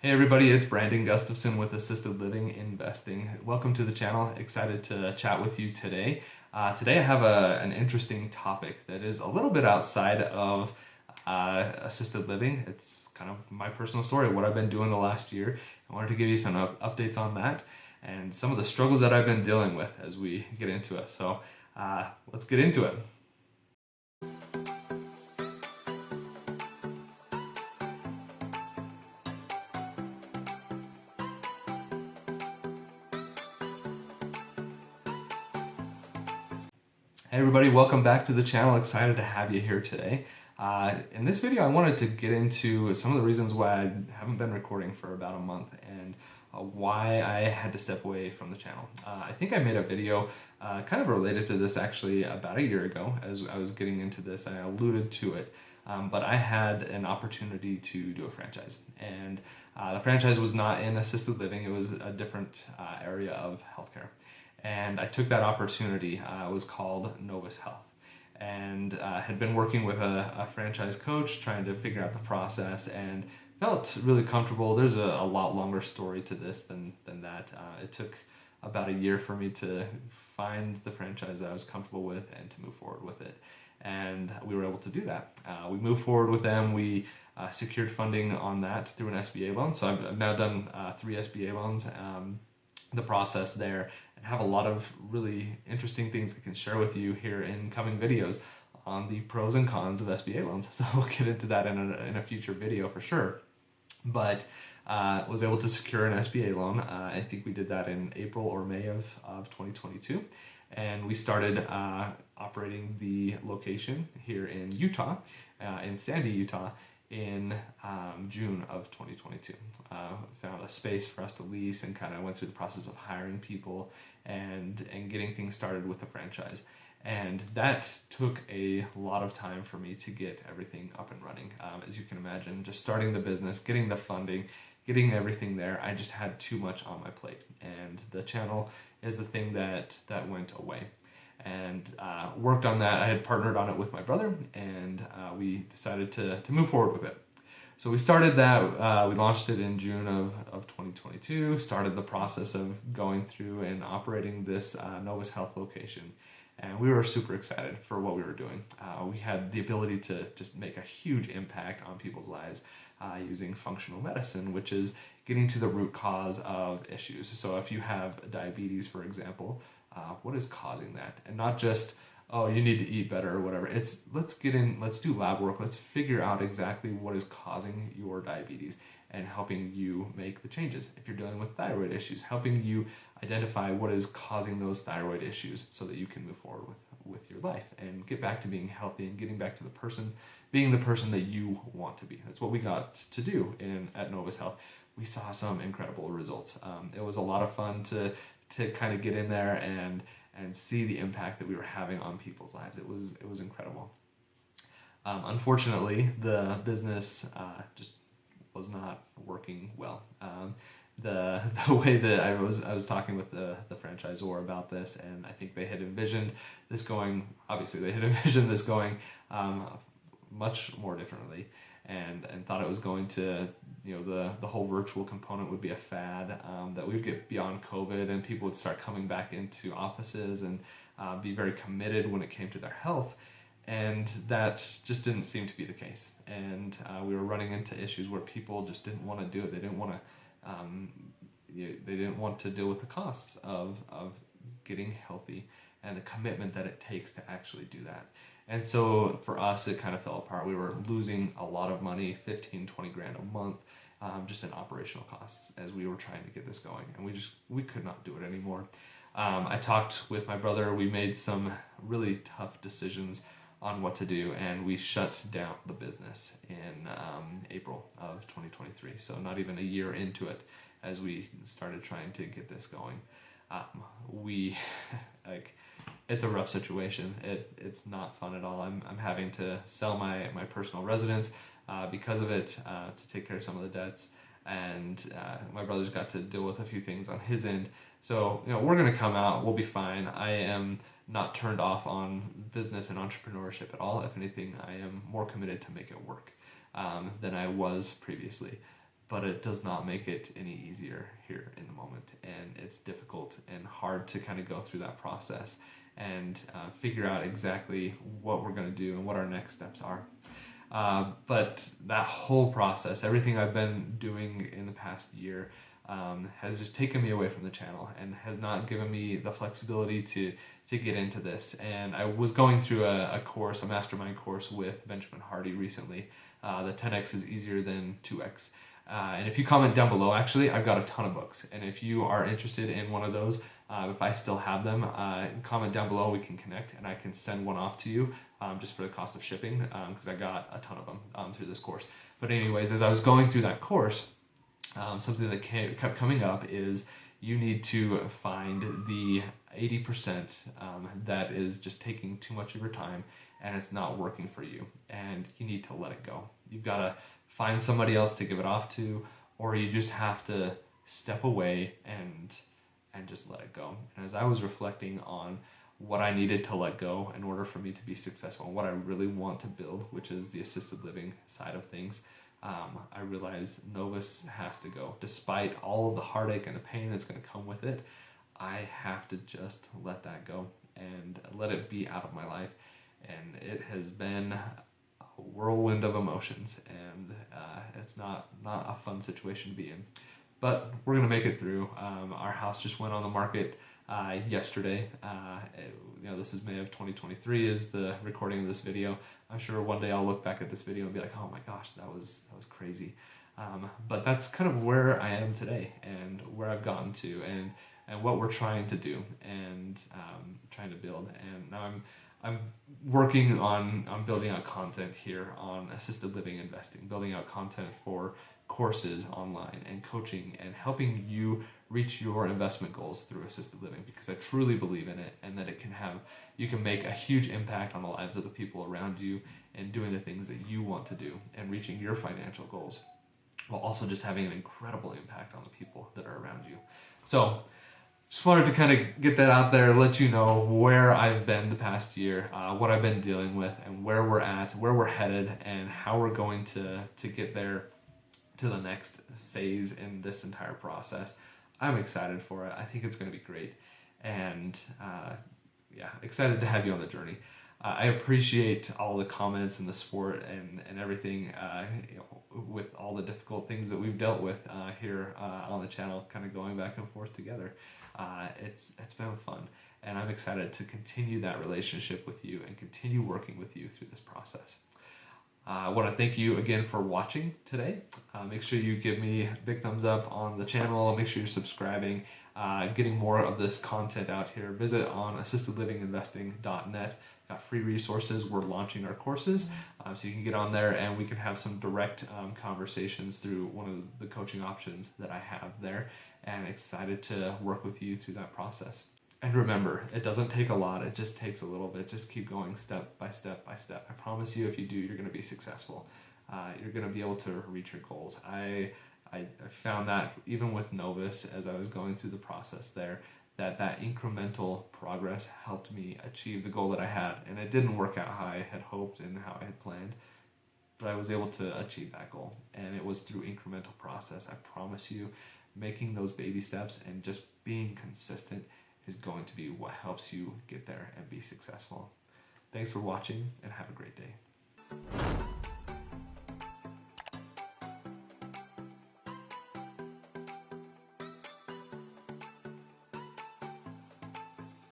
Hey everybody, it's Brandon Gustafson with Assisted Living Investing. Welcome to the channel. Excited to chat with you today. Today I have an interesting topic that is a little bit outside of assisted living. It's kind of my personal story, what I've been doing the last year. I wanted to give you some updates on that and some of the struggles that I've been dealing with as we get into it. So let's get into it. Hey everybody, welcome back to the channel. Excited to have you here today. In this video, I wanted to get into some of the reasons why I haven't been recording for about a month and why I had to step away from the channel. I think I made a video kind of related to this actually about a year ago as I was getting into this. I alluded to it, but I had an opportunity to do a franchise, and the franchise was not in assisted living. It was a different area of healthcare. And I took that opportunity. It was called Novus Health, and had been working with a franchise coach trying to figure out the process and felt really comfortable. There's a lot longer story to this than that. It took about a year for me to find the franchise that I was comfortable with and to move forward with it. And we were able to do that. We moved forward with them. We secured funding on that through an SBA loan. So I've now done 3 SBA loans. The process there, and have a lot of really interesting things I can share with you here in coming videos on the pros and cons of SBA loans. So we'll get into that in a future video for sure. But was able to secure an SBA loan. I think we did that in April or May of 2022. And we started operating the location here in Utah, in Sandy, Utah, in June of 2022. Found a space for us to lease and kind of went through the process of hiring people and getting things started with the franchise. And that took a lot of time for me to get everything up and running. As you can imagine, just starting the business, getting the funding, getting everything there, I just had too much on my plate. And the channel is the thing that went away. And worked on that. I had partnered on it with my brother, and we decided to move forward with it. So we started that. We launched it in June of 2022, started the process of going through and operating this Novus Health location. And we were super excited for what we were doing. We had the ability to just make a huge impact on people's lives using functional medicine, which is getting to the root cause of issues. So if you have diabetes, for example, what is causing that? And not just, oh, you need to eat better or whatever. It's let's do lab work. Let's figure out exactly what is causing your diabetes and helping you make the changes. If you're dealing with thyroid issues, helping you identify what is causing those thyroid issues so that you can move forward with your life and get back to being healthy and getting back to being the person that you want to be. That's what we got to do at Novus Health. We saw some incredible results. It was a lot of fun to kind of get in there and see the impact that we were having on people's lives. It was incredible. Unfortunately, the business just was not working well. The way that I was talking with the franchisor about this, and I think they had envisioned this going. Obviously, they had envisioned this going much more differently. And thought it was going to, the whole virtual component would be a fad, that we'd get beyond COVID and people would start coming back into offices and be very committed when it came to their health. And that just didn't seem to be the case. And we were running into issues where people just didn't want to do it. They didn't want to deal with the costs of getting healthy and the commitment that it takes to actually do that. And so for us, it kind of fell apart. We were losing a lot of money, 15, 20 grand a month, just in operational costs as we were trying to get this going. And we could not do it anymore. I talked with my brother. We made some really tough decisions on what to do, and we shut down the business in April of 2023. So not even a year into it as we started trying to get this going. It's a rough situation. It's not fun at all. I'm having to sell my personal residence because of it to take care of some of the debts, and my brother's got to deal with a few things on his end. So we're gonna come out. We'll be fine. I am not turned off on business and entrepreneurship at all. If anything, I am more committed to make it work than I was previously. but it does not make it any easier here in the moment. And it's difficult and hard to kind of go through that process and figure out exactly what we're going to do and what our next steps are. But that whole process, everything I've been doing in the past year, has just taken me away from the channel and has not given me the flexibility to get into this. And I was going through a course, a mastermind course with Benjamin Hardy recently. The 10x is easier than 2x. And if you comment down below, actually, I've got a ton of books. And if you are interested in one of those, if I still have them, comment down below, we can connect and I can send one off to you just for the cost of shipping, because I got a ton of them through this course. But anyways, as I was going through that course, something that kept coming up is you need to find the 80% that is just taking too much of your time and it's not working for you, and you need to let it go. You've got to find somebody else to give it off to, or you just have to step away and just let it go. And as I was reflecting on what I needed to let go in order for me to be successful and what I really want to build, which is the assisted living side of things, I realized Novus has to go. Despite all of the heartache and the pain that's going to come with it, I have to just let that go and let it be out of my life. And it has been a whirlwind of emotions, and it's not a fun situation to be in. But we're going to make it through. Our house just went on the market yesterday. This is May of 2023 is the recording of this video. I'm sure one day I'll look back at this video and be like, oh my gosh, that was crazy. But that's kind of where I am today and where I've gotten to and what we're trying to do and trying to build. And now I'm working on building out content here on assisted living investing, building out content for courses online and coaching and helping you reach your investment goals through assisted living, because I truly believe in it and that you can make a huge impact on the lives of the people around you and doing the things that you want to do and reaching your financial goals, while also just having an incredible impact on the people that are around you. So just wanted to kind of get that out there, let you know where I've been the past year, what I've been dealing with, and where we're at, where we're headed, and how we're going to get there to the next phase in this entire process. I'm excited for it. I think it's going to be great. And excited to have you on the journey. I appreciate all the comments and the support and everything, with all the difficult things that we've dealt with here on the channel, kind of going back and forth together. It's been fun, and I'm excited to continue that relationship with you and continue working with you through this process. I want to thank you again for watching today. Make sure you give me a big thumbs up on the channel. Make sure you're subscribing, getting more of this content out here. Visit on assistedlivinginvesting.net. Got free resources. We're launching our courses, so you can get on there and we can have some direct conversations through one of the coaching options that I have there, and excited to work with you through that process. And remember, it doesn't take a lot, it just takes a little bit. Just keep going step by step by step. I promise you, if you do, you're going to be successful. You're going to be able to reach your goals. I found that even with Novus, as I was going through the process there, that incremental progress helped me achieve the goal that I had. And it didn't work out how I had hoped and how I had planned, but I was able to achieve that goal. And it was through incremental process. I promise you, making those baby steps and just being consistent is going to be what helps you get there and be successful. Thanks for watching, and have a great day.